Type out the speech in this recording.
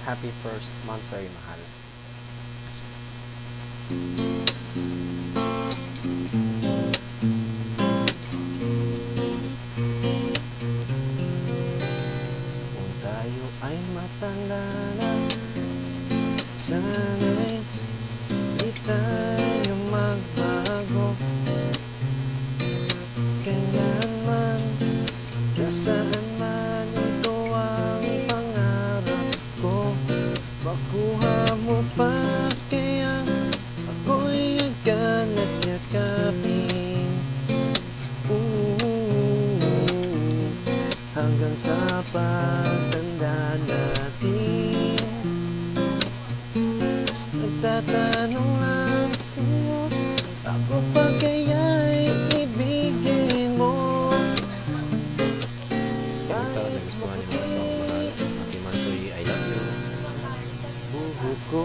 Happy first monthsary, mahal. Kung tayo ay matanda na, sana'y di tayo magbago. Kailanman, nasaan man, ito ang pangarap ko. Makuha mo pa, kaya ako'y agad at yakapin. Hanggang sa pagtanda natin, nagtatanong lang sa'yo, ako pa kaya'y ibigin mo. Ito, nagustuhan yung mga song, mahal. Happy monthsary, I love you. Buho ko